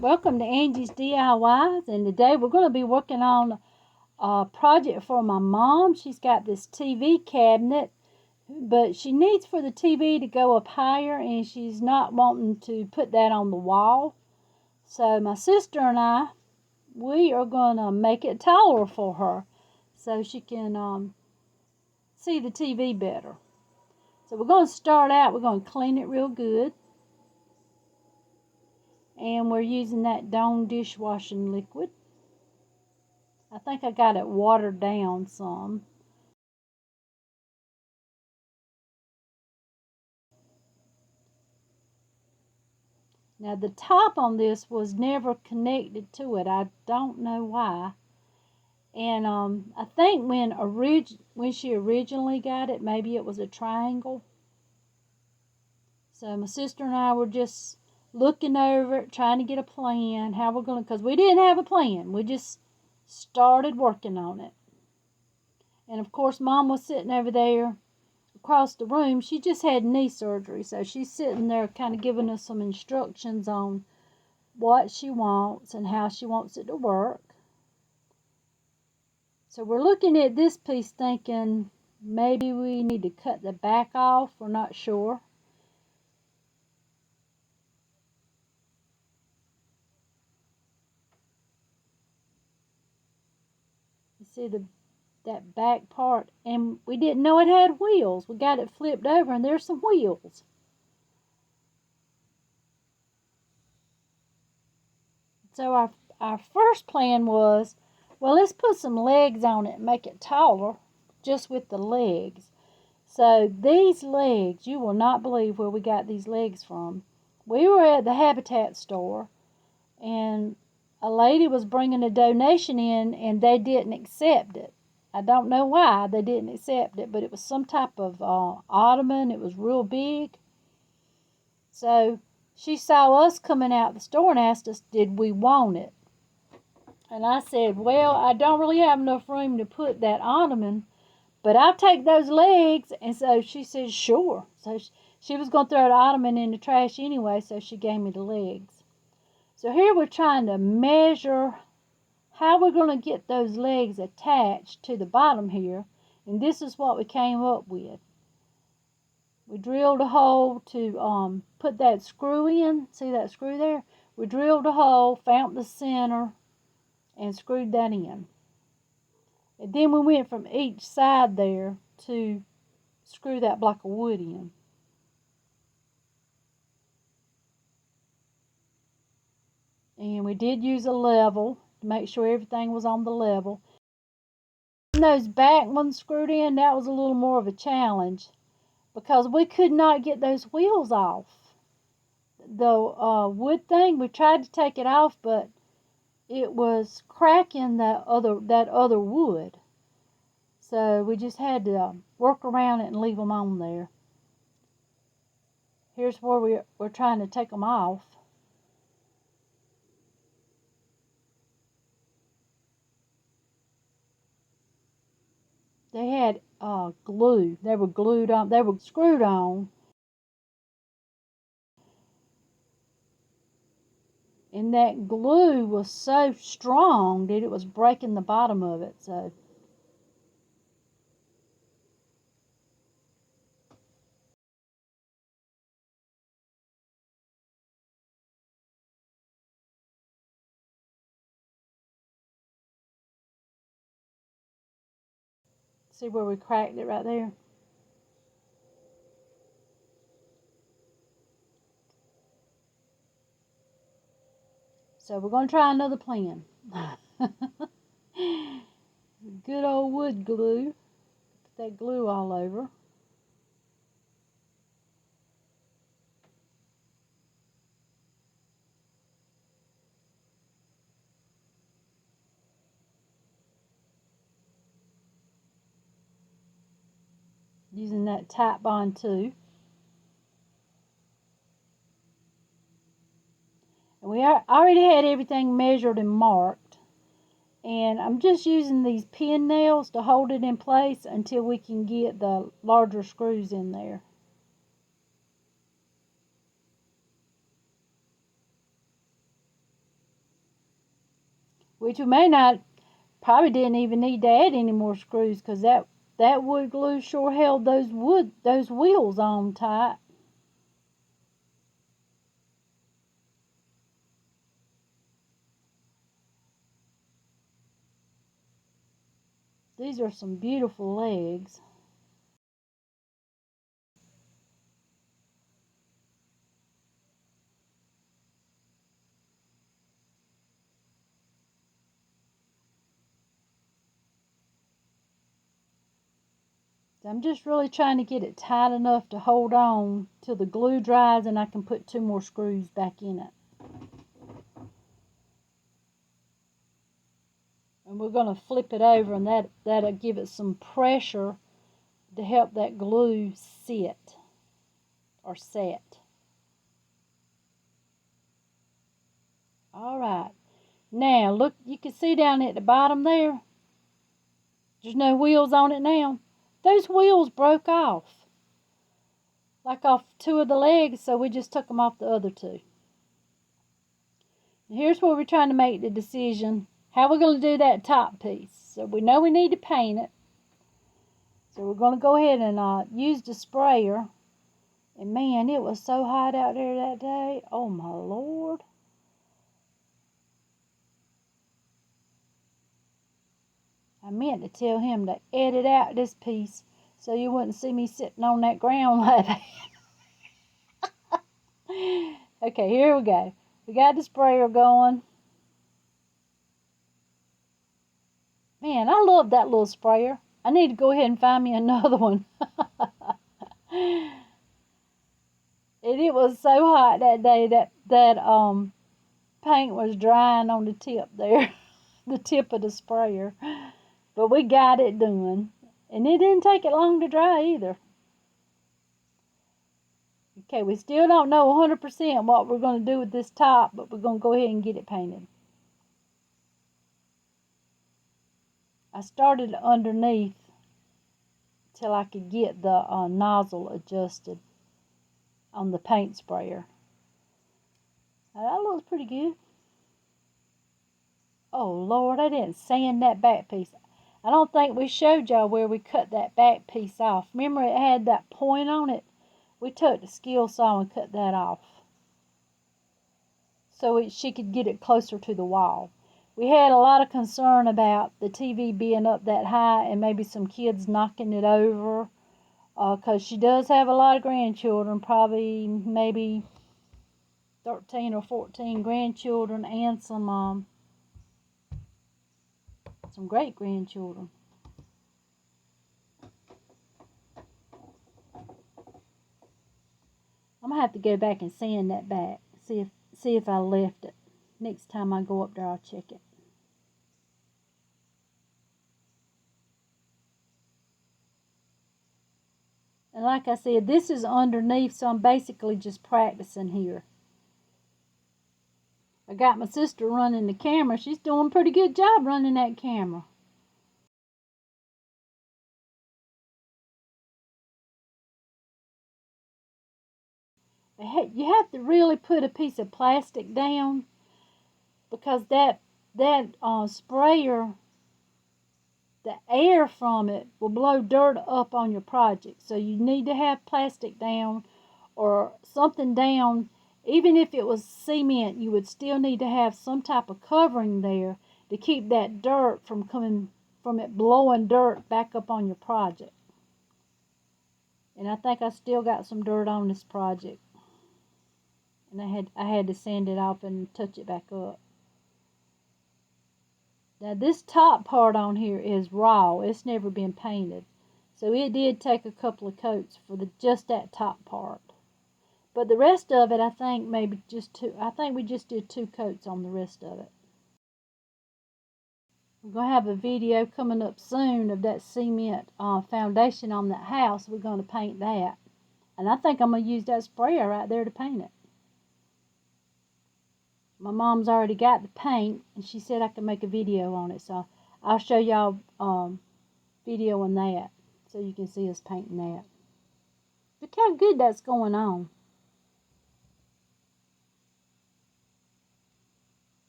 Welcome to Angie's DIYs, and today we're going to be working on a project for my mom. She's got this TV cabinet, but she needs for the TV to go up higher, and she's not wanting to put that on the wall. So my sister and I, we are going to make it taller for her so she can see the TV better. So we're going to start out, we're going to clean it real good. And we're using that Dawn dishwashing liquid. I think I got it watered down some. Now the top on this was never connected to it. I don't know why. And I think when she originally got it, maybe it was a triangle. So my sister and I were just looking over it, trying to get a plan, how we're going to, because we didn't have a plan. We just started working on it. And of course, Mom was sitting over there across the room. She just had knee surgery, so she's sitting there kind of giving us some instructions on what she wants and how she wants it to work. So we're looking at this piece thinking maybe we need to cut the back off. We're not sure. You see that back part, and we didn't know it had wheels. We got it flipped over and there's some wheels. So our first plan was, well, let's put some legs on it and make it taller just with the legs. So these legs, you will not believe where we got these legs from. We were at the Habitat store, and a lady was bringing a donation in, and they didn't accept it. I don't know why they didn't accept it, but it was some type of ottoman. It was real big. So she saw us coming out the store and asked us, did we want it? And I said, well, I don't really have enough room to put that ottoman, but I'll take those legs. And so she said, sure. So she was going to throw the ottoman in the trash anyway, so she gave me the legs. So here we're trying to measure how we're going to get those legs attached to the bottom here. And this is what we came up with. We drilled a hole to put that screw in. See that screw there? We drilled a hole, found the center, and screwed that in. And then we went from each side there to screw that block of wood in. And we did use a level to make sure everything was on the level. And those back ones screwed in, that was a little more of a challenge because we could not get those wheels off. The wood thing, we tried to take it off, but it was cracking that other wood. So we just had to work around it and leave them on there. Here's where we're trying to take them off. They had glue. They were glued on. They were screwed on. And that glue was so strong that it was breaking the bottom of it. So see where we cracked it right there? So we're going to try another plan. Good old wood glue. Put that glue all over. Using that tight bond too. And we already had everything measured and marked. And I'm just using these pin nails to hold it in place until we can get the larger screws in there. which we may not, probably didn't even need to add any more screws because that wood glue sure held those wheels on tight. These are some beautiful legs. I'm just really trying to get it tight enough to hold on till the glue dries and I can put 2 more screws back in it. And we're going to flip it over, and that'll give it some pressure to help that glue sit or set. All right. Now, look, you can see down at the bottom there, there's no wheels on it now. Those wheels broke off. Like off 2 of the legs, so we just took them off the other 2. And here's where we're trying to make the decision how we're going to do that top piece. So we know we need to paint it. So we're going to go ahead and use the sprayer. And man, it was so hot out there that day. Oh my Lord. I meant to tell him to edit out this piece so you wouldn't see me sitting on that ground like that. Okay, here we go. We got the sprayer going. Man, I love that little sprayer. I need to go ahead and find me another one. And it was so hot that day that paint was drying on the tip there, the tip of the sprayer. But we got it done. And it didn't take it long to dry either. Okay, we still don't know 100% what we're going to do with this top, but we're going to go ahead and get it painted. I started underneath till I could get the nozzle adjusted on the paint sprayer. Now, that looks pretty good. Oh Lord, I didn't sand that back piece. I don't think we showed y'all where we cut that back piece off. Remember it had that point on it? We took the skill saw and cut that off so she could get it closer to the wall. We had a lot of concern about the TV being up that high and maybe some kids knocking it over, because she does have a lot of grandchildren, probably maybe 13 or 14 grandchildren and some great grandchildren. I'm gonna have to go back and sand that back. See if I left it. Next time I go up there, I'll check it. And like I said, this is underneath, so I'm basically just practicing here. I got my sister running the camera. She's doing a pretty good job running that camera. You have to really put a piece of plastic down because that sprayer, the air from it will blow dirt up on your project. So you need to have plastic down or something down. Even if it was cement, you would still need to have some type of covering there to keep that dirt from it blowing dirt back up on your project. And I think I still got some dirt on this project. And I had to sand it off and touch it back up. Now this top part on here is raw. It's never been painted. So it did take a couple of coats for just that top part. But the rest of it, I think maybe just 2. I think we just did 2 coats on the rest of it. We're going to have a video coming up soon of that cement foundation on that house. We're going to paint that. And I think I'm going to use that sprayer right there to paint it. My mom's already got the paint, and she said I could make a video on it. So I'll show y'all video on that so you can see us painting that. Look how good that's going on.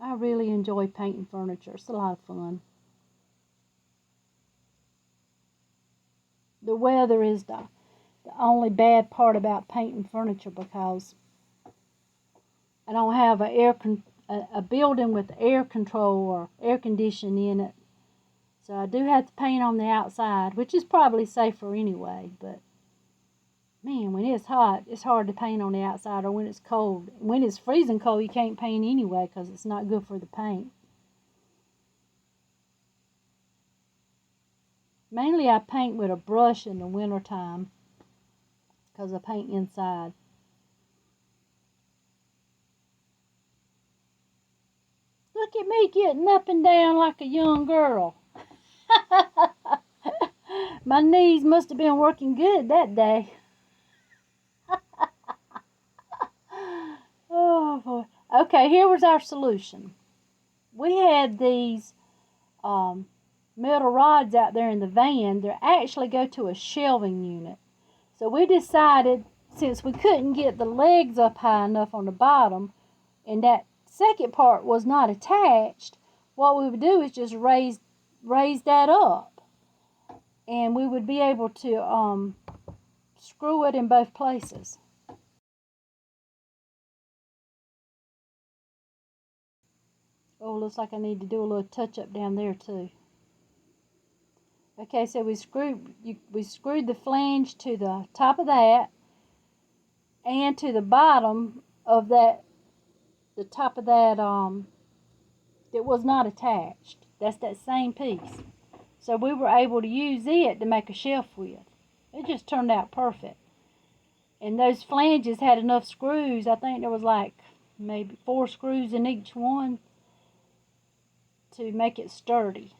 I really enjoy painting furniture. It's a lot of fun. The weather is the only bad part about painting furniture, because I don't have a building with air control or air conditioning in it. So I do have to paint on the outside, which is probably safer anyway. But man, when it's hot, it's hard to paint on the outside, or when it's cold. When it's freezing cold, you can't paint anyway because it's not good for the paint. Mainly I paint with a brush in the wintertime because I paint inside. Look at me getting up and down like a young girl. My knees must have been working good that day. Oh boy. Okay, here was our solution. We had these metal rods out there in the van. They actually go to a shelving unit. So we decided, since we couldn't get the legs up high enough on the bottom, and that second part was not attached, what we would do is just raise that up, and we would be able to screw it in both places. Oh, looks like I need to do a little touch up down there too. Okay, so we screwed the flange to the top of that and to the bottom of that, the top of that that was not attached. That's that same piece. So we were able to use it to make a shelf with. It just turned out perfect. And those flanges had enough screws. I think there was like maybe 4 screws in each one to make it sturdy.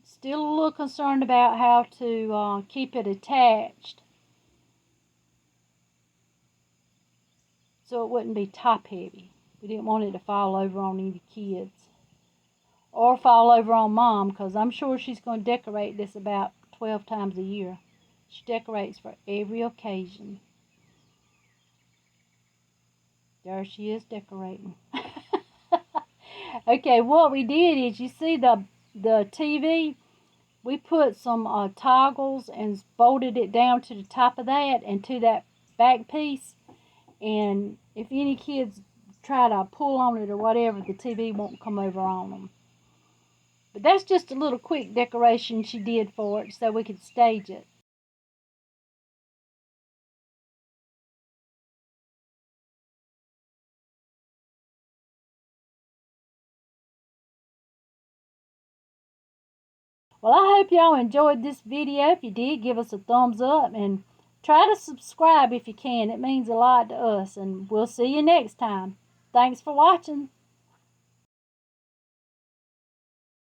Still a little concerned about how to keep it attached so it wouldn't be top heavy. We didn't want it to fall over on any kids or fall over on Mom, because I'm sure she's going to decorate this about 12 times a year. She decorates for every occasion. There she is decorating. Okay, what we did is, you see the TV? We put some toggles and bolted it down to the top of that and to that back piece. And if any kids try to pull on it or whatever, the TV won't come over on them. But that's just a little quick decoration she did for it so we could stage it. Well, I hope y'all enjoyed this video. If you did, give us a thumbs up and try to subscribe if you can. It means a lot to us, and we'll see you next time. Thanks for watching.